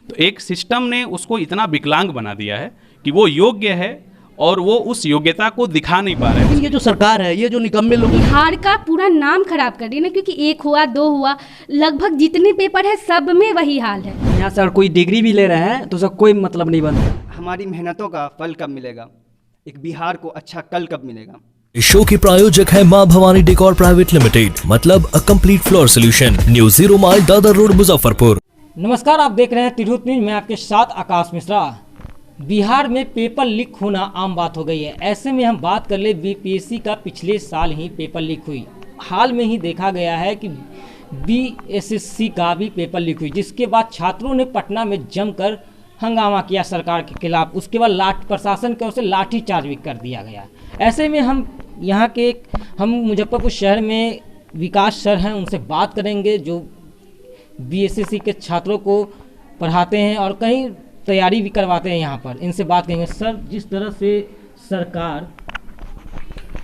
तो एक सिस्टम ने उसको इतना विकलांग बना दिया है कि वो योग्य है और वो उस योग्यता को दिखा नहीं पा रहे हैं। लेकिन ये जो सरकार है, ये जो निकम्मे लोग, बिहार का पूरा नाम खराब कर रही है ना, क्योंकि 1 हुआ 2 हुआ, लगभग जितने पेपर है सब में वही हाल है। यहाँ सर कोई डिग्री भी ले रहे हैं तो उसका कोई मतलब नहीं बनता। हमारी मेहनतों का फल कब मिलेगा, एक बिहार को अच्छा कल कब मिलेगा। इस शो के प्रायोजक है मां भवानी डेकोर प्राइवेट लिमिटेड, मतलब a complete floor solution, new 0 mile Dadar road Muzaffarpur. नमस्कार, आप देख रहे हैं तिरहुत न्यूज। मैं आपके साथ आकाश मिश्रा। बिहार में पेपर लीक होना आम बात हो गई है। ऐसे में हम बात कर ले बीपीएससी का पिछले साल ही पेपर लीक हुई। हाल में ही देखा गया है कि बीएसएससी का भी पेपर लीक हुई, जिसके बाद छात्रों ने पटना में जमकर हंगामा किया सरकार के खिलाफ। उसके बाद प्रशासन की ओर से लाठीचार्ज भी कर दिया गया। ऐसे में हम यहाँ के मुजफ्फरपुर शहर में विकास सर हैं, उनसे बात करेंगे जो बीएसएससी के छात्रों को पढ़ाते हैं और कहीं तैयारी भी करवाते हैं यहाँ पर। इनसे बात करेंगे। सर, जिस तरह से सरकार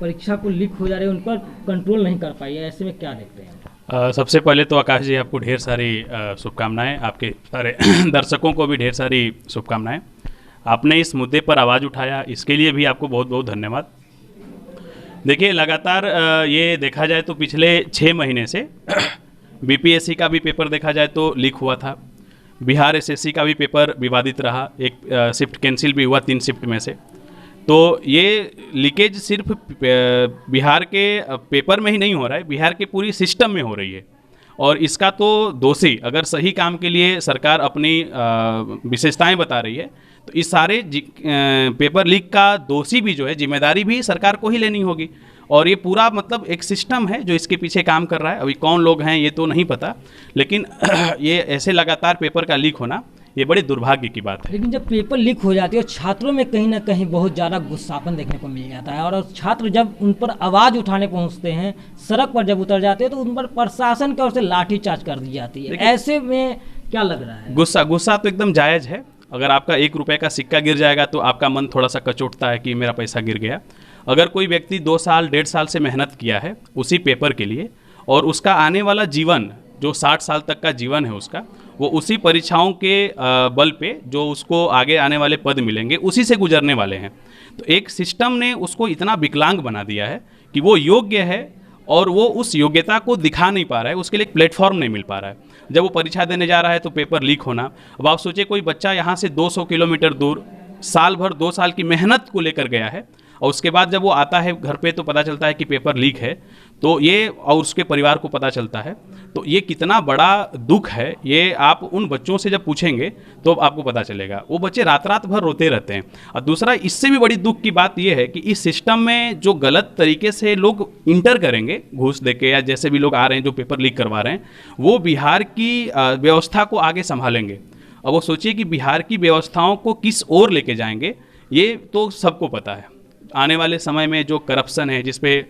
परीक्षा को लीक हो जा रही है, उन पर कंट्रोल नहीं कर पाई है, ऐसे में क्या देखते हैं? सबसे पहले तो आकाश जी, आपको ढेर सारी शुभकामनाएं, आपके सारे दर्शकों को भी ढेर सारी शुभकामनाएं। आपने इस मुद्दे पर आवाज़ उठाया, इसके लिए भी आपको बहुत बहुत धन्यवाद। देखिए, लगातार ये देखा जाए तो पिछले 6 महीने से बीपीएससी का भी पेपर देखा जाए तो लीक हुआ था। बिहार एसएससी का भी पेपर विवादित रहा, एक शिफ्ट कैंसिल भी हुआ 3 शिफ्ट में से। तो ये लीकेज सिर्फ बिहार के पेपर में ही नहीं हो रहा है, बिहार के पूरी सिस्टम में हो रही है। और इसका तो दोषी, अगर सही काम के लिए सरकार अपनी विशेषताएं बता रही है, तो इस सारे पेपर लीक का दोषी भी जो है, जिम्मेदारी भी सरकार को ही लेनी होगी। और ये पूरा मतलब एक सिस्टम है जो इसके पीछे काम कर रहा है। अभी कौन लोग हैं ये तो नहीं पता, लेकिन ये ऐसे लगातार पेपर का लीक होना ये बड़ी दुर्भाग्य की बात है। लेकिन जब पेपर लीक हो जाती है, छात्रों में कहीं ना कहीं बहुत ज़्यादा गुस्सापन देखने को मिल जाता है। और छात्र जब उन पर आवाज़ उठाने पहुंचते हैं, सड़क पर जब उतर जाते हैं, तो उन पर प्रशासन की ओर से लाठीचार्ज कर दी जाती है। ऐसे में क्या लग रहा है? गुस्सा तो एकदम जायज़ है। अगर आपका 1 रुपये का सिक्का गिर जाएगा तो आपका मन थोड़ा सा कचोटता है कि मेरा पैसा गिर गया। अगर कोई व्यक्ति 2 साल 1.5 साल से मेहनत किया है उसी पेपर के लिए, और उसका आने वाला जीवन जो 60 साल तक का जीवन है उसका, वो उसी परीक्षाओं के बल पे जो उसको आगे आने वाले पद मिलेंगे उसी से गुजरने वाले हैं। तो एक सिस्टम ने उसको इतना विकलांग बना दिया है कि वो योग्य है और वो उस योग्यता को दिखा नहीं पा रहा है, उसके लिए एक प्लेटफॉर्म नहीं मिल पा रहा है। जब वो परीक्षा देने जा रहा है तो पेपर लीक होना। अब आप सोचिए, कोई बच्चा यहाँ से 200 किलोमीटर दूर साल भर 2 साल की मेहनत को लेकर गया है, और उसके बाद जब वो आता है घर पे तो पता चलता है कि पेपर लीक है, तो ये, और उसके परिवार को पता चलता है, तो ये कितना बड़ा दुख है। ये आप उन बच्चों से जब पूछेंगे तो आपको पता चलेगा। वो बच्चे रात भर रोते रहते हैं। और दूसरा, इससे भी बड़ी दुख की बात ये है कि इस सिस्टम में जो गलत तरीके से लोग इंटर करेंगे घूस देके, या जैसे भी लोग आ रहे हैं जो पेपर लीक करवा रहे हैं, वो बिहार की व्यवस्था को आगे संभालेंगे। अब वो सोचिए कि बिहार की व्यवस्थाओं को किस ओर लेके जाएंगे, ये तो सबको पता है। आने वाले समय में जो करप्शन है, जिसपे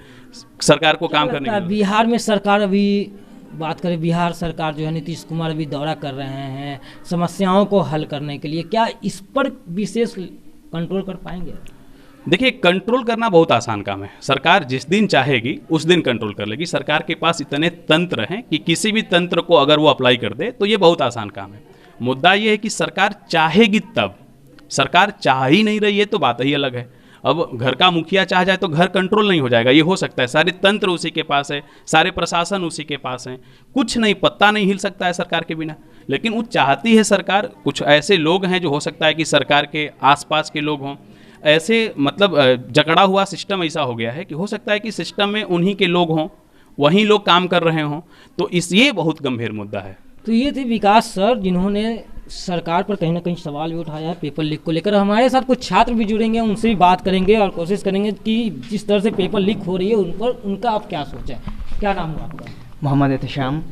सरकार को काम करने की, बिहार में सरकार, अभी बात करें बिहार सरकार जो है, नीतीश कुमार अभी दौरा कर रहे हैं समस्याओं को हल करने के लिए, क्या इस पर विशेष कंट्रोल कर पाएंगे? देखिए, कंट्रोल करना बहुत आसान काम है। सरकार जिस दिन चाहेगी उस दिन कंट्रोल कर लेगी। सरकार के पास इतने तंत्र हैं कि किसी भी तंत्र को अगर वो अप्लाई कर दे तो ये बहुत आसान काम है। मुद्दा ये है कि सरकार चाहेगी तब। सरकार चाह ही नहीं रही है तो बात ही अलग है। अब घर का मुखिया चाह जाए तो घर कंट्रोल नहीं हो जाएगा, ये हो सकता है। सारे तंत्र उसी के पास है, सारे प्रशासन उसी के पास हैं, कुछ नहीं, पत्ता नहीं हिल सकता है सरकार के बिना। लेकिन वो चाहती है सरकार। कुछ ऐसे लोग हैं जो हो सकता है कि सरकार के आसपास के लोग हों, ऐसे मतलब जकड़ा हुआ सिस्टम ऐसा हो गया है कि हो सकता है कि सिस्टम में उन्हीं के लोग हों, वहीं लोग काम कर रहे हों। तो ये बहुत गंभीर मुद्दा है। तो ये थे विकास सर, जिन्होंने सरकार पर कहीं ना कहीं सवाल भी उठाया है पेपर लीक को लेकर। हमारे साथ कुछ छात्र भी जुड़ेंगे, उनसे भी बात करेंगे और कोशिश करेंगे कि जिस तरह से पेपर लीक हो रही है उन पर उनका आप क्या सोचें। क्या नाम हुआ आपका? मोहम्मद एहतशाम।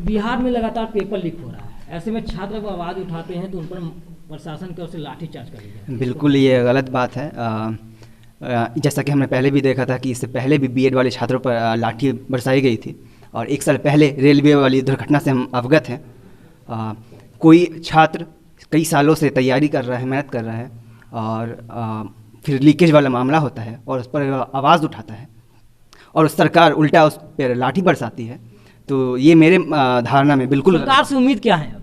बिहार में लगातार पेपर लीक हो रहा है, ऐसे में छात्र जब आवाज़ उठाते हैं तो उन पर प्रशासन की ओर से लाठीचार्ज कर दिया है। बिल्कुल, ये गलत बात है। जैसा कि हमने पहले भी देखा था कि इससे पहले भी बीएड वाले छात्रों पर लाठी बरसाई गई थी, और 1 साल पहले रेलवे वाली दुर्घटना से हम अवगत हैं। कोई छात्र कई सालों से तैयारी कर रहा है, मेहनत कर रहा है, और फिर लीकेज वाला मामला होता है और उस पर आवाज़ उठाता है, और सरकार उल्टा उस पर लाठी बरसाती है। तो ये मेरे धारणा में बिल्कुल सरकार से उम्मीद क्या है?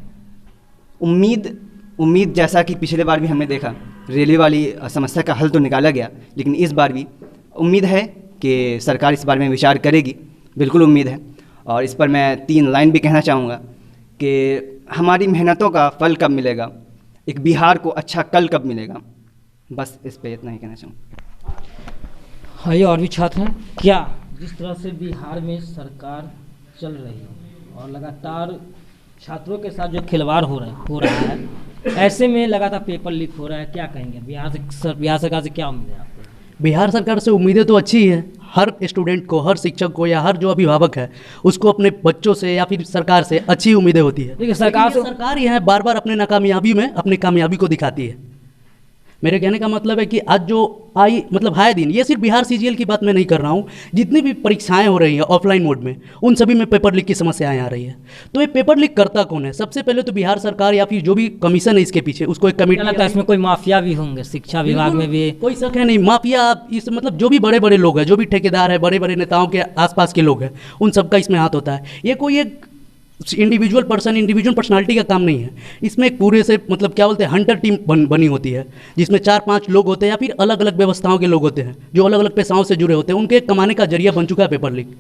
उम्मीद जैसा कि पिछले बार भी हमने देखा, रेलवे वाली समस्या का हल तो निकाला गया, लेकिन इस बार भी उम्मीद है कि सरकार इस बारे में विचार करेगी, बिल्कुल उम्मीद है। और इस पर मैं 3 लाइन भी कहना चाहूँगा कि हमारी मेहनतों का फल कब मिलेगा, एक बिहार को अच्छा कल कब मिलेगा। बस इस पे इतना ही कहना चाहूँगा। हाँ, ये और भी छात्र हैं क्या? जिस तरह से बिहार में सरकार चल रही है और लगातार छात्रों के साथ जो खिलवाड़ हो रहा है, ऐसे में लगातार पेपर लीक हो रहा है, क्या कहेंगे? बिहार सरकार से क्या उम्मीद है आपको? बिहार सरकार से उम्मीदें तो अच्छी हैं। हर स्टूडेंट को, हर शिक्षक को या हर जो अभिभावक है उसको अपने बच्चों से या फिर सरकार से अच्छी उम्मीदें होती है। देखिए, सरकार ही है बार बार अपने नाकामयाबी में अपनी कामयाबी को दिखाती है। मेरे कहने का मतलब है कि आज जो आए दिन, ये सिर्फ बिहार सीजीएल की बात मैं नहीं कर रहा हूँ, जितनी भी परीक्षाएं हो रही हैं ऑफलाइन मोड में, उन सभी में पेपर लीक की समस्याएं आ रही है। तो ये पेपर लीक करता कौन है? सबसे पहले तो बिहार सरकार या फिर जो भी कमीशन है इसके पीछे, उसको एक कमेटी लगता है इसमें कोई माफिया भी होंगे, शिक्षा विभाग में भी कोई शक है नहीं। माफिया इस मतलब जो भी बड़े बड़े लोग हैं, जो भी ठेकेदार है, बड़े बड़े नेताओं के आसपास के लोग हैं, उन सबका इसमें हाथ होता है। ये कोई एक इंडिविजुअल पर्सनालिटी का काम नहीं है। इसमें एक पूरे से मतलब क्या बोलते हैं, हंटर टीम बनी होती है, जिसमें 4-5 लोग होते हैं या फिर अलग अलग व्यवस्थाओं के लोग होते हैं जो अलग अलग पेशाओं से जुड़े होते हैं। उनके कमाने का जरिया बन चुका है पेपर लीक।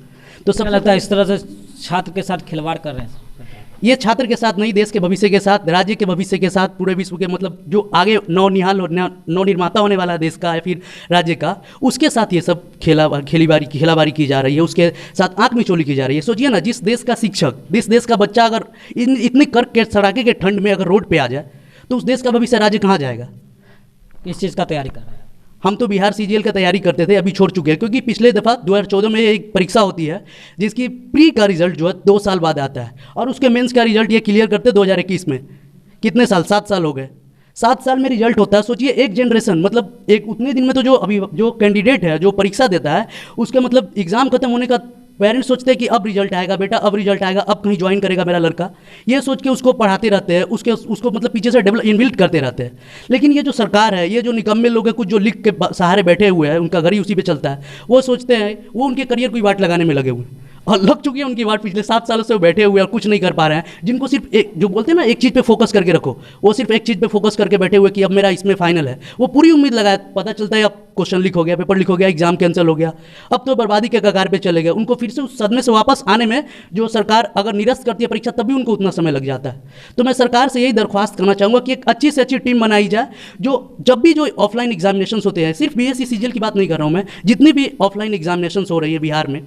तो सब लगता है इस तरह से छात्र के साथ खिलवाड़ कर रहे हैं। ये छात्र के साथ नहीं, देश के भविष्य के साथ, राज्य के भविष्य के साथ, पूरे विश्व के मतलब जो आगे नवनिर्माता होने वाला है देश का या फिर राज्य का, उसके साथ ये सब खेलाबारी की जा रही है, उसके साथ आंख मिचौली की जा रही है। सोचिए ना, जिस देश का शिक्षक, जिस देश का बच्चा अगर इतनी सड़ाके के ठंड में अगर रोड पे आ जाए तो उस देश का भविष्य राज्य कहाँ जाएगा? किस चीज़ का तैयारी कर रहे हैं? हम तो बिहार सीजीएल का तैयारी करते थे, अभी छोड़ चुके हैं, क्योंकि पिछले दफ़ा 2014 में एक परीक्षा होती है जिसकी प्री का रिजल्ट जो है 2 साल बाद आता है, और उसके मेंस का रिजल्ट ये क्लियर करते 2021 में। कितने साल? 7 साल हो गए। 7 साल में रिजल्ट होता है। सोचिए, एक जनरेशन, मतलब एक उतने दिन में तो जो कैंडिडेट है, जो परीक्षा देता है, उसके मतलब एग्ज़ाम खत्म होने का पेरेंट्स सोचते हैं कि अब रिजल्ट आएगा बेटा, अब रिजल्ट आएगा, अब कहीं ज्वाइन करेगा मेरा लड़का, ये सोच के उसको पढ़ाते रहते हैं, उसको मतलब पीछे से इनबिल्ट करते रहते हैं। लेकिन ये जो सरकार है, ये जो निकम्मे लोग हैं, कुछ जो लिख के सहारे बैठे हुए हैं, उनका घर ही उसी पे चलता है, वो सोचते हैं, वो उनके करियर को वाट लगाने में लगे हुए हैं, और लग चुकी है उनकी वाट। पिछले 7 सालों से वो बैठे हुए और कुछ नहीं कर पा रहे हैं। जिनको सिर्फ एक, जो बोलते हैं ना, एक चीज़ पे फोकस करके रखो, वो सिर्फ एक चीज़ पे फोकस करके बैठे हुए कि अब मेरा इसमें फाइनल है। वो पूरी उम्मीद लगाए, पता चलता है अब क्वेश्चन लीक हो गया, पेपर लीक हो गया, एग्जाम कैंसिल हो गया, अब तो बर्बादी के कगार पे चले गए। उनको फिर से उस सदमे से वापस आने में जो सरकार अगर निरस्त करती है परीक्षा, तब भी उनको उतना समय लग जाता है। तो मैं सरकार से यही दरख्वास्त करना चाहूँगा कि एक अच्छी से अच्छी टीम बनाई जाए, जो जब भी जो ऑफलाइन एग्जामिनेशंस होते हैं, सिर्फ बीएससी सीजीएल की बात नहीं कर रहा हूँ मैं, जितनी भी ऑफलाइन एग्जामिनेशंस हो रही है बिहार में,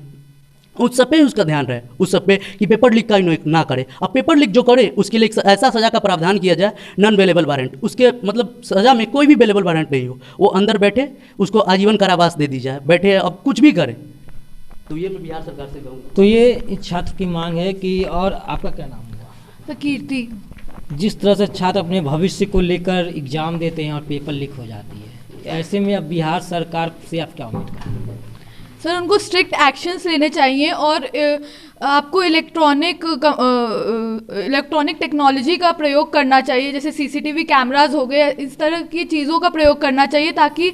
उस सब पे उसका ध्यान रहे, उस सब पे कि पेपर लीक का ना करे। अब पेपर लीक जो करे उसके लिए ऐसा सज़ा का प्रावधान किया जाए, नॉन बेलेबल वारंट, उसके मतलब सज़ा में कोई भी बेलेबल वारंट नहीं हो, वो अंदर बैठे, उसको आजीवन कारावास दे दी जाए, बैठे अब कुछ भी करे। तो ये मैं बिहार सरकार से कहूँगा। तो ये छात्र की मांग है कि, और आपका क्या नाम हुआ? तो कीर्ति। जिस तरह से छात्र अपने भविष्य को लेकर एग्जाम देते हैं और पेपर लीक हो जाती है, ऐसे में अब बिहार सरकार से आप क्या उम्मीद करें? सर, उनको स्ट्रिक्ट एक्शंस लेने चाहिए और आपको इलेक्ट्रॉनिक टेक्नोलॉजी का प्रयोग करना चाहिए, जैसे सीसीटीवी कैमरास हो गए, इस तरह की चीज़ों का प्रयोग करना चाहिए ताकि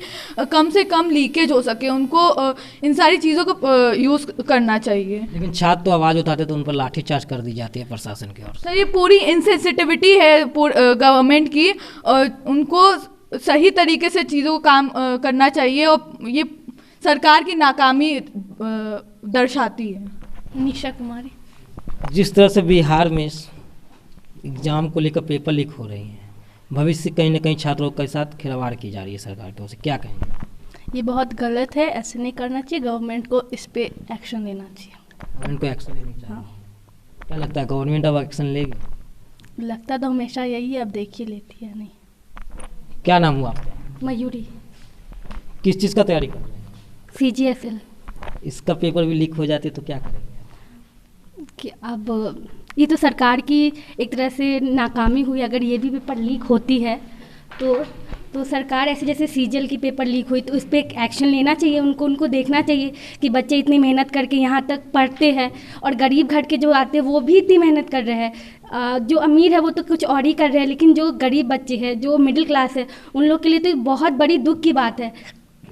कम से कम लीकेज हो सके। उनको इन सारी चीज़ों का यूज़ करना चाहिए। लेकिन छात्र तो आवाज़ उठाते तो उन पर लाठीचार्ज कर दी जाती है प्रशासन की ओर से। सर, ये पूरी इनसेंसिटिविटी है गवर्नमेंट की, उनको सही तरीके से चीज़ों को काम करना चाहिए, और ये सरकार की नाकामी दर्शाती है। निशा कुमारी। जिस तरह से बिहार में एग्जाम को लेकर पेपर लीक हो रही हैं, भविष्य कहीं ना कहीं छात्रों के साथ खिलवाड़ की जा रही है सरकार की ओर से, क्या कहेंगे? ये बहुत गलत है, ऐसे नहीं करना चाहिए, गवर्नमेंट को इस पे एक्शन लेना चाहिए। गवर्नमेंट को एक्शन लेना चाहिए। हाँ। क्या लगता है, गवर्नमेंट अब एक्शन लेगी? लगता तो हमेशा यही है, अब देखिए लेती है नहीं। क्या नाम हुआ आपका? मयूरी। किस चीज़ का तैयारी कर रहे हैं? CGSL। इसका पेपर भी लीक हो जाते तो क्या करेंगे? कि अब ये तो सरकार की एक तरह से नाकामी हुई, अगर ये भी पेपर लीक होती है तो सरकार ऐसे जैसे सीजीएल की पेपर लीक हुई तो उस पर एक्शन लेना चाहिए। उनको देखना चाहिए कि बच्चे इतनी मेहनत करके यहाँ तक पढ़ते हैं, और गरीब घर के जो आते हैं वो भी इतनी मेहनत कर रहे हैं। जो अमीर है वो तो कुछ और ही कर रहे हैं, लेकिन जो गरीब बच्चे हैं, जो मिडिल क्लास है, उन लोग के लिए तो बहुत बड़ी दुख की बात है,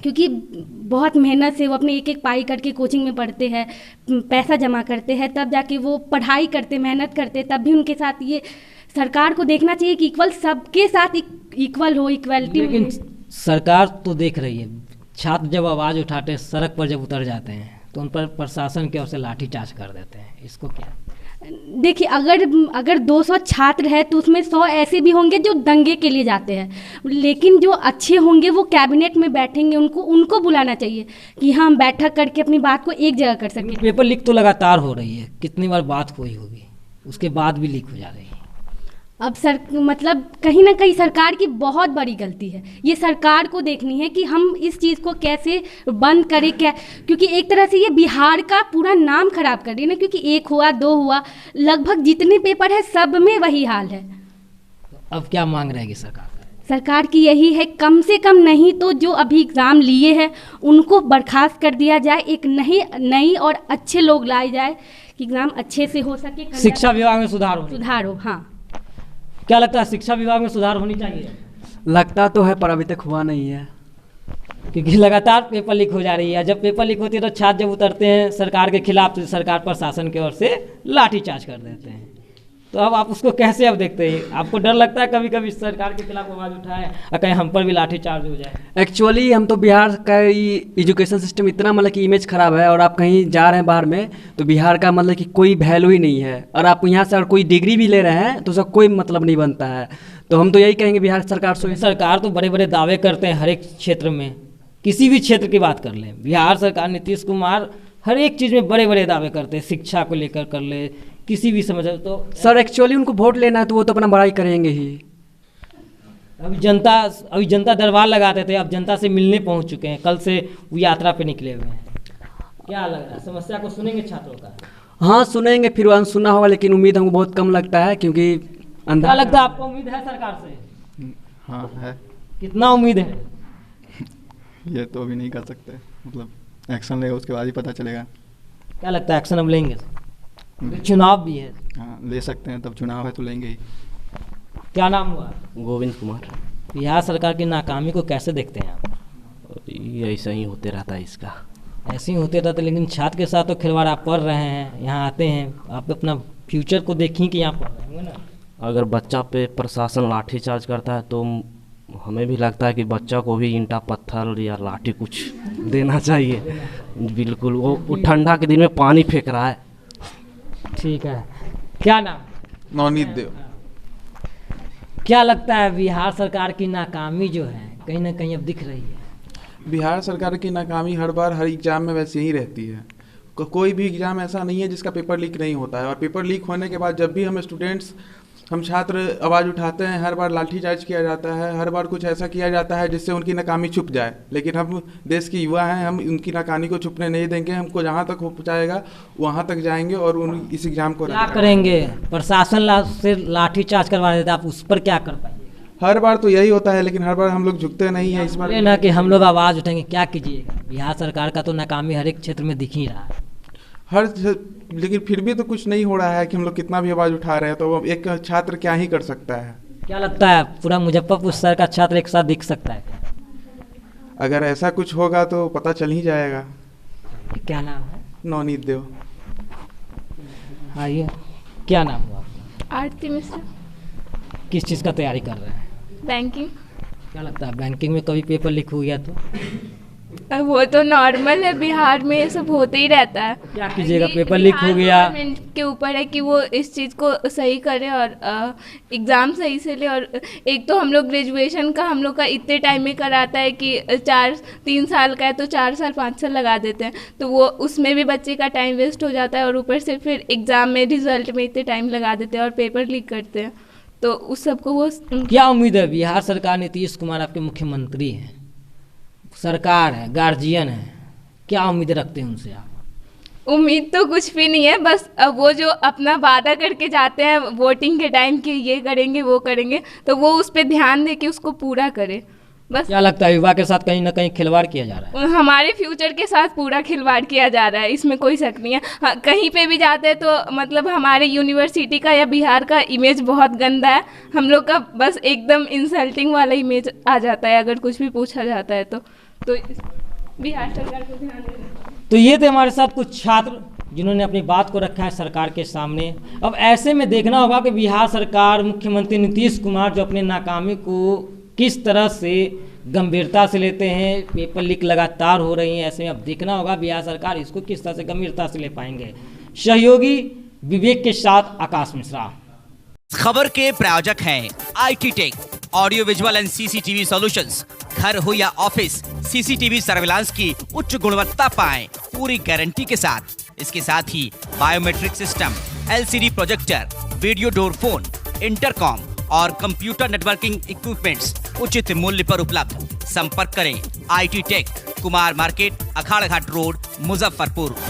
क्योंकि बहुत मेहनत से वो अपने एक एक पाई करके कोचिंग में पढ़ते हैं, पैसा जमा करते हैं, तब जाके वो पढ़ाई करते, मेहनत करते, तब भी उनके साथ ये सरकार को देखना चाहिए कि इक्वल सबके साथ इक्वल हो, इक्वलिटी। लेकिन सरकार तो देख रही है, छात्र जब आवाज़ उठाते हैं, सड़क पर जब उतर जाते हैं तो उन पर प्रशासन की ओर से लाठीचार्ज कर देते हैं, इसको क्या? देखिए, अगर 200 छात्र है तो उसमें 100 ऐसे भी होंगे जो दंगे के लिए जाते हैं, लेकिन जो अच्छे होंगे वो कैबिनेट में बैठेंगे, उनको बुलाना चाहिए कि हम बैठक करके अपनी बात को एक जगह कर सकें। पेपर लीक तो लगातार हो रही है, कितनी बार बात हुई होगी, उसके बाद भी लीक हो जा रही है। अब मतलब कहीं ना कहीं सरकार की बहुत बड़ी गलती है, ये सरकार को देखनी है कि हम इस चीज़ को कैसे बंद करें, क्योंकि एक तरह से ये बिहार का पूरा नाम खराब कर रही है ना, क्योंकि 1 हुआ 2 हुआ, लगभग जितने पेपर है सब में वही हाल है। अब क्या मांग रहेगी सरकार की यही है, कम से कम नहीं तो जो अभी एग्ज़ाम लिए हैं उनको बर्खास्त कर दिया जाए, एक नई और अच्छे लोग लाए जाए कि एग्ज़ाम अच्छे से हो सके, शिक्षा विभाग में सुधार हो। हाँ, क्या लगता है शिक्षा विभाग में सुधार होनी चाहिए? लगता तो है पर अभी तक हुआ नहीं है, क्योंकि लगातार पेपर लीक हो जा रही है। जब पेपर लीक होती है तो छात्र जब उतरते हैं सरकार के खिलाफ तो सरकार प्रशासन की ओर से लाठीचार्ज कर देते हैं। तो अब आप उसको कैसे अब देखते हैं? आपको डर लगता है कभी कभी सरकार के खिलाफ आवाज़ उठाए और कहीं हम पर भी लाठीचार्ज हो जाए? एक्चुअली हम तो बिहार का एजुकेशन सिस्टम इतना मतलब कि इमेज ख़राब है, और आप कहीं जा रहे हैं बाहर में तो बिहार का मतलब कि कोई वैल्यू ही नहीं है, और आप यहाँ से अगर कोई डिग्री भी ले रहे हैं तो उसका कोई मतलब नहीं बनता है। तो हम तो यही कहेंगे बिहार सरकार से। सरकार तो बड़े बड़े दावे करते हैं हर एक क्षेत्र में, किसी भी क्षेत्र की बात कर लें, बिहार सरकार नीतीश कुमार हर एक चीज़ में बड़े बड़े दावे करते हैं, शिक्षा को लेकर कर ले, किसी भी समझ। तो सर एक्चुअली उनको वोट लेना है तो वो तो अपना बड़ाई करेंगे ही। अभी जनता दरबार लगाते थे, अब जनता से मिलने पहुंच चुके हैं, कल से वो यात्रा पे निकले हुए हैं। क्या लग रहा है, समस्या को सुनेंगे छात्रों का? हाँ सुनेंगे, फिर अनसुना होगा, लेकिन उम्मीद हमको बहुत कम लगता है, क्योंकि क्या लगता है आपको, उम्मीद है सरकार से? हाँ है। कितना उम्मीद है? ये तो अभी नहीं कर सकते, मतलब एक्शन लेगा उसके बाद ही पता चलेगा। क्या लगता है एक्शन अब लेंगे? चुनाव भी है। हाँ ले सकते हैं, तब चुनाव है तो लेंगे ही। क्या नाम हुआ? गोविंद कुमार। बिहार सरकार की नाकामी को कैसे देखते हैं आप? ये ऐसा ही होते रहता है, इसका ऐसे ही होते रहता, लेकिन छात्र के साथ तो खिलवाड़ आप पढ़ रहे हैं, यहाँ आते हैं, आप अपना फ्यूचर को देखें कि यहाँ पढ़ रहे होंगे ना। अगर बच्चा पे प्रशासन लाठीचार्ज करता है तो हमें भी लगता है कि बच्चा को भी ईंटा पत्थर या लाठी कुछ देना चाहिए। बिल्कुल, वो ठंडा के दिन में पानी फेंक रहा है। ठीक है, क्या नाम? नवनीत देव। क्या लगता है बिहार सरकार की नाकामी जो है कहीं ना कहीं अब दिख रही है? बिहार सरकार की नाकामी हर बार हर एग्ज़ाम में वैसे ही रहती है। कोई भी एग्ज़ाम ऐसा नहीं है जिसका पेपर लीक नहीं होता है, और पेपर लीक होने के बाद जब भी हम छात्र आवाज़ उठाते हैं, हर बार लाठीचार्ज किया जाता है, हर बार कुछ ऐसा किया जाता है जिससे उनकी नाकामी छुप जाए। लेकिन हम देश के युवा हैं, हम उनकी नाकामी को छुपने नहीं देंगे, हमको जहाँ तक हो जाएगा वहाँ तक जाएंगे और इस एग्ज़ाम को क्या करेंगे? प्रशासन से लाठीचार्ज करवा देते, आप उस पर क्या कर पाएंगे? हर बार तो यही होता है, लेकिन हर बार हम लोग झुकते नहीं हैं। इस बार ना कि हम लोग आवाज़ उठाएंगे, क्या कीजिएगा? बिहार सरकार का तो नाकामी हर एक क्षेत्र में दिख ही रहा है। लेकिन फिर भी तो कुछ नहीं हो रहा है कि हम लोग कितना भी आवाज़ उठा रहे हैं, तो एक छात्र क्या ही कर सकता है? क्या लगता है पूरा मुजफ्फरपुर शहर का छात्र एक साथ दिख सकता है? अगर ऐसा कुछ होगा तो पता चल ही जाएगा। क्या नाम है? नवनीत देव। आइए, क्या नाम हुआ? आरती मिश्रा। किस चीज़ का तैयारी कर रहे हैं? बैंकिंग। क्या लगता है बैंकिंग में कभी पेपर लीक हो गया तो? वो तो नॉर्मल है, बिहार में ये सब होते ही रहता है। क्या कीजिएगा, पेपर लीक हो गया? गवर्नमेंट के ऊपर है कि वो इस चीज़ को सही करे और एग्ज़ाम सही से ले। और एक तो हम लोग ग्रेजुएशन का हम लोग का इतने टाइम में कराता है कि 3 साल का है तो 4 साल 5 साल लगा देते हैं, तो वो उसमें भी बच्चे का टाइम वेस्ट हो जाता है, और ऊपर से फिर एग्ज़ाम में रिजल्ट में इतने टाइम लगा देते हैं और पेपर लीक करते हैं, तो उस सबको वो क्या उम्मीद है? बिहार सरकार नीतीश कुमार आपके मुख्यमंत्री हैं, सरकार है, गार्जियन है, क्या उम्मीद रखते हैं उनसे आप? उम्मीद तो कुछ भी नहीं है, बस वो जो अपना वादा करके जाते हैं वोटिंग के टाइम कि ये करेंगे वो करेंगे, तो वो उस पर ध्यान दे के उसको पूरा करे बस। क्या लगता है युवा के साथ कहीं ना कहीं खिलवाड़ किया जा रहा है? हमारे फ्यूचर के साथ पूरा खिलवाड़ किया जा रहा है, इसमें कोई शक नहीं है। हाँ, कहीं पे भी जाते हैं तो मतलब हमारे यूनिवर्सिटी का या बिहार का इमेज बहुत गंदा है, हम लोग का बस एकदम इंसल्टिंग वाला इमेज आ जाता है अगर कुछ भी पूछा जाता है तो बिहार सरकार को ध्यान देना। तो ये थे हमारे साथ कुछ छात्र जिन्होंने अपनी बात को रखा है सरकार के सामने। अब ऐसे में देखना होगा कि बिहार सरकार, मुख्यमंत्री नीतीश कुमार जो अपने नाकामी को किस तरह से गंभीरता से लेते हैं। पेपर लीक लगातार हो रही हैं, ऐसे में अब देखना होगा बिहार सरकार इसको किस तरह से गंभीरता से ले पाएंगे। सहयोगी विवेक के साथ आकाश मिश्रा। खबर के प्रायोजक हैं IT tech, audio visual and CCTV solutions. घर हो या ऑफिस, CCTV सर्विलांस की उच्च गुणवत्ता पाएं पूरी गारंटी के साथ। इसके साथ ही biometric system, LCD projector, video door phone, intercom और कंप्यूटर नेटवर्किंग इक्विपमेंट्स उचित मूल्य पर उपलब्ध। संपर्क करें IT tech, Kumar market, Akhara Ghat road, Muzaffarpur.